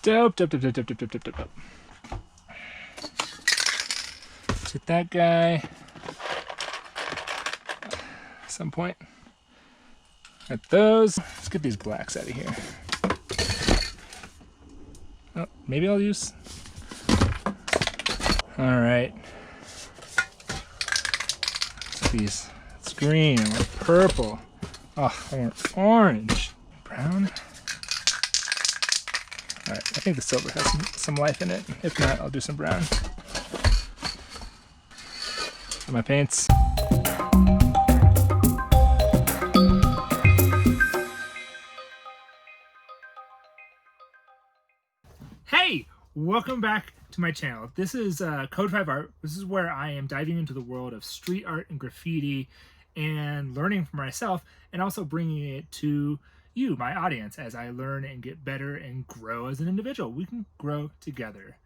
Dope, dope, dope, dope, dope, dope, dope, dope, dope. Let's get that guy. At some point. At those. Let's get these blacks out of here. Oh, maybe I'll use. All right. These. It's green. I want purple. Oh, I want orange. Brown. All right. I think the silver has some life in it. If not, I'll do some brown. For my paints. Hey, welcome back to my channel. This is Code 5 Art. This is where I am diving into the world of street art and graffiti and learning for myself, and also bringing it to you, my audience, as I learn and get better and grow as an individual. We can grow together.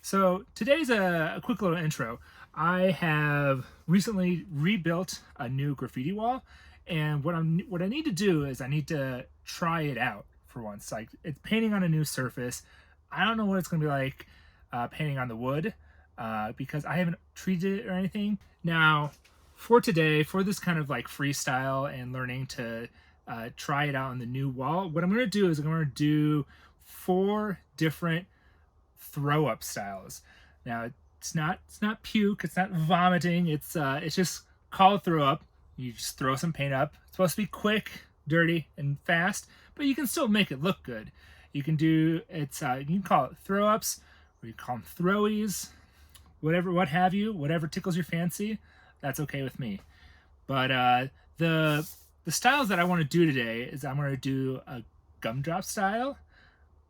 So today's a quick little intro. I have recently rebuilt a new graffiti wall, and what I need to do is I need to try it out for once. Like, it's painting on a new surface. I don't know what it's going to be like painting on the wood because I haven't treated it or anything. Now, for today, for this kind of like freestyle and learning to try it out on the new wall, what I'm going to do is I'm going to do 4 different throw-up styles. Now, it's not puke, it's not vomiting, it's just called throw-up. You just throw some paint up. It's supposed to be quick, dirty, and fast, but you can still make it look good. You can do you can call it throw ups, or you call them throwies, what have you, whatever tickles your fancy. That's okay with me. But the styles that I want to do today is I'm going to do a gumdrop style,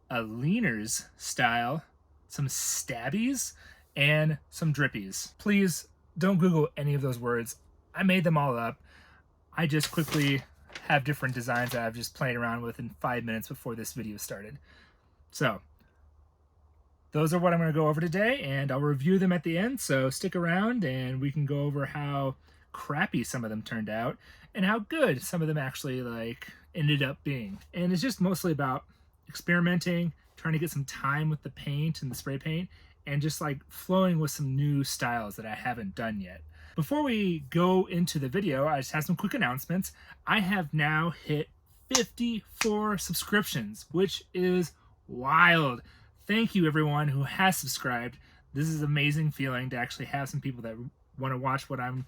a leaners style, some stabbies, and some drippies. Please don't Google any of those words. I made them all up. I just quickly have different designs that I've just played around with in 5 minutes before this video started. So those are what I'm going to go over today, and I'll review them at the end, so stick around and we can go over how crappy some of them turned out and how good some of them actually like ended up being. And it's just mostly about experimenting, trying to get some time with the paint and the spray paint, and just like flowing with some new styles that I haven't done yet. Before we go into the video, I just have some quick announcements. I have now hit 54 subscriptions, which is wild. Thank you everyone who has subscribed. This is an amazing feeling to actually have some people that want to watch what I'm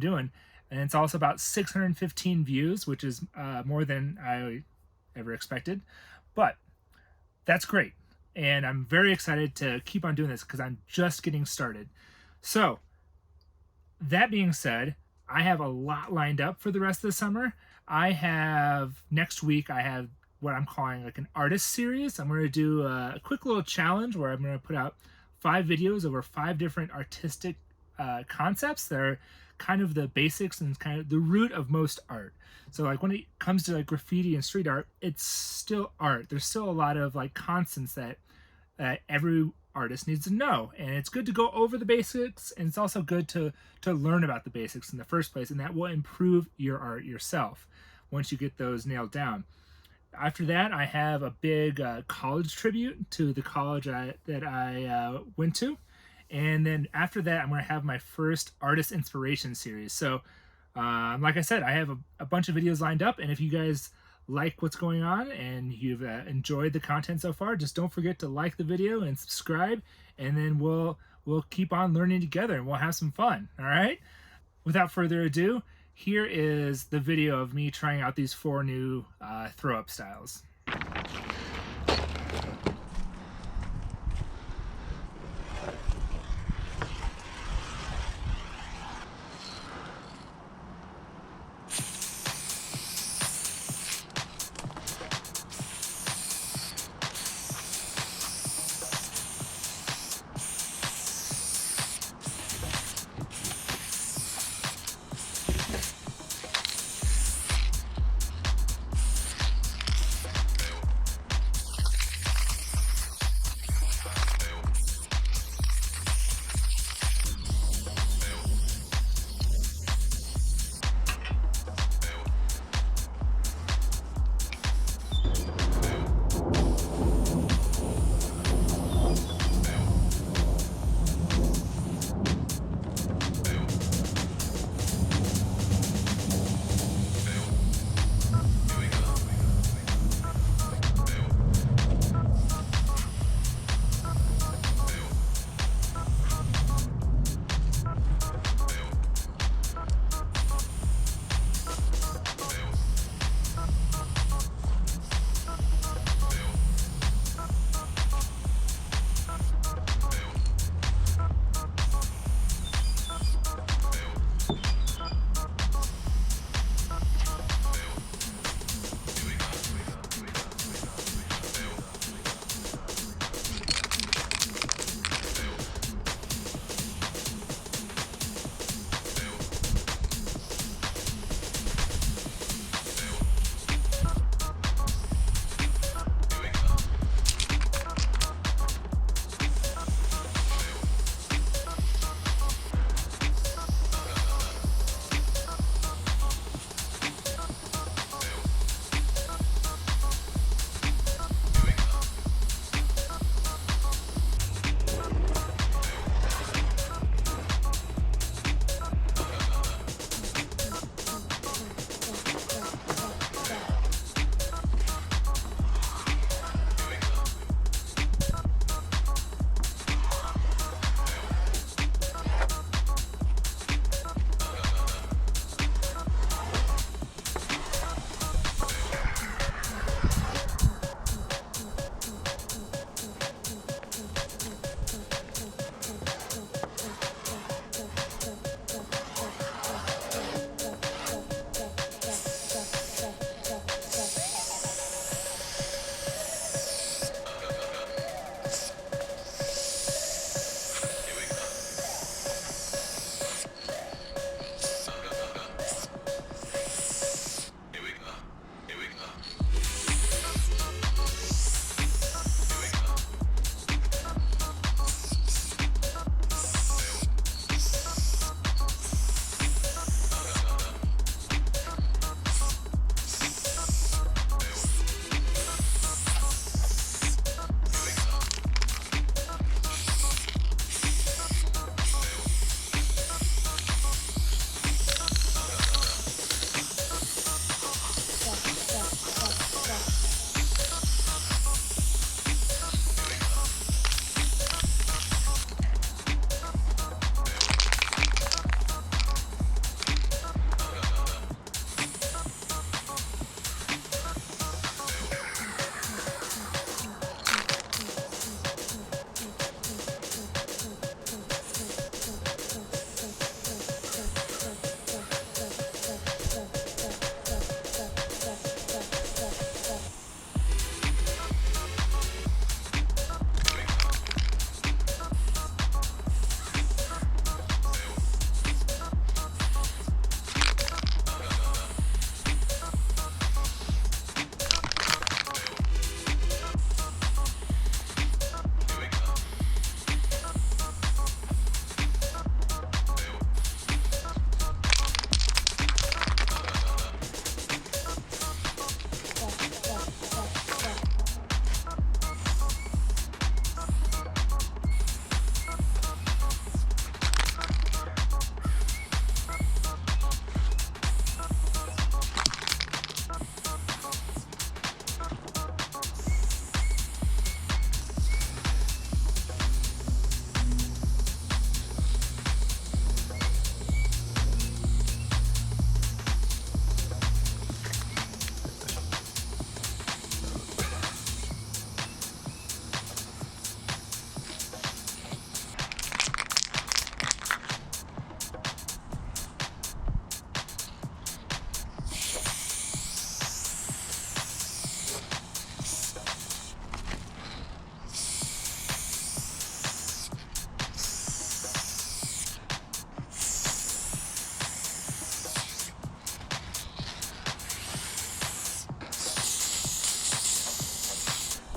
doing. And it's also about 615 views, which is more than I ever expected. But that's great. And I'm very excited to keep on doing this because I'm just getting started. So, that being said, I have a lot lined up for the rest of the summer. Next week, I have what I'm calling like an artist series. I'm going to do a quick little challenge where I'm going to put out 5 videos over 5 different artistic concepts that are kind of the basics and kind of the root of most art. So like when it comes to like graffiti and street art, it's still art. There's still a lot of like constants that every artist needs to know, and it's good to go over the basics, and it's also good to learn about the basics in the first place, and that will improve your art yourself once you get those nailed down. After that, I have a big college tribute to the college that I went to, and then after that I'm going to have my first artist inspiration series. So like I said, I have a bunch of videos lined up, and if you guys like what's going on and you've enjoyed the content so far, just don't forget to like the video and subscribe, and then we'll keep on learning together and we'll have some fun. All right, without further ado, here is the video of me trying out these 4 new throw-up styles.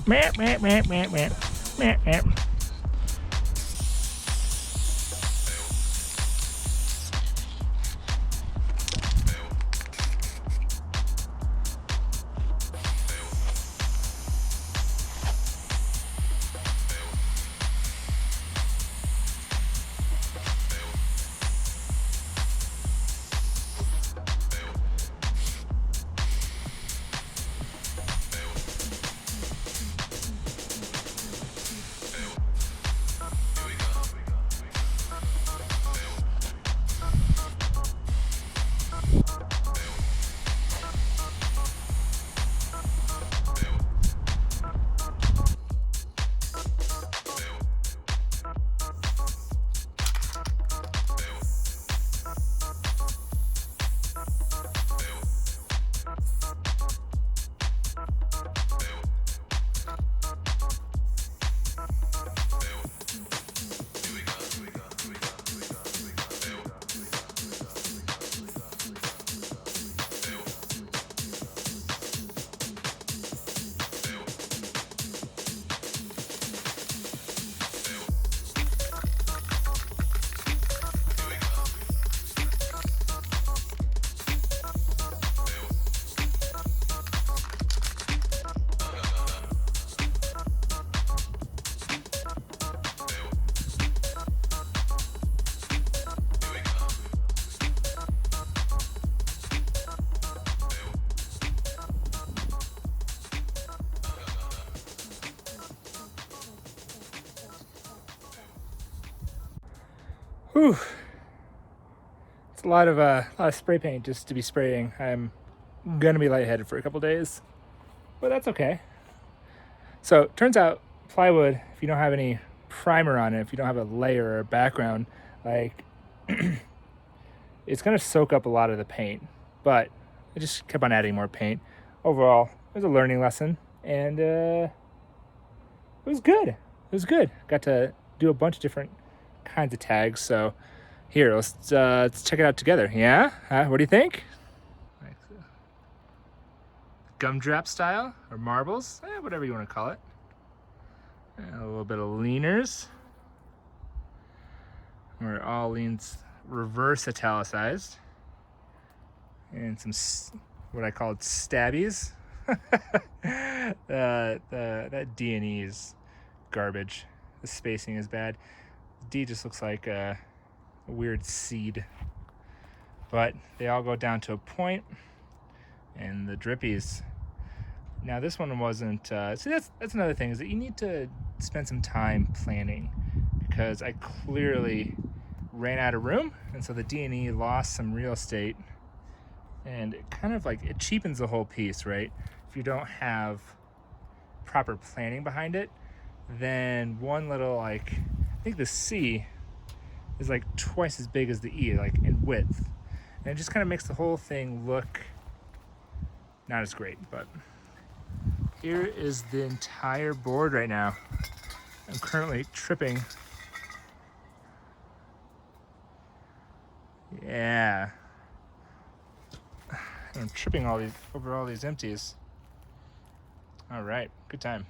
Meh, meh, meh, meh, meh. Meh, meh. Whew. It's a lot of spray paint just to be spraying. I'm gonna be lightheaded for a couple days, but that's okay. So it turns out plywood, if you don't have any primer on it, if you don't have a layer or a background, like it's gonna soak up a lot of the paint. But I just kept on adding more paint. Overall, it was a learning lesson, and it was good. It was good. Got to do a bunch of different kinds of tags. So here, let's check it out together. Yeah? What do you think? Like Gumdrop Style or marbles, whatever you want to call it. And a little bit of leaners, where it all leans reverse italicized, and some what I called stabbies. That D&E is garbage. The spacing is bad. D just looks like a weird seed, but they all go down to a point. And the drippies, now this one wasn't see, that's another thing, is that you need to spend some time planning, because I clearly ran out of room, and so the D&E lost some real estate, and it kind of like, it cheapens the whole piece, right? If you don't have proper planning behind it, then one little, like, I think the C is like twice as big as the E, like in width, and it just kind of makes the whole thing look not as great. But here is the entire board right now. I'm currently tripping. Yeah, I'm tripping over all these empties. All right, good time.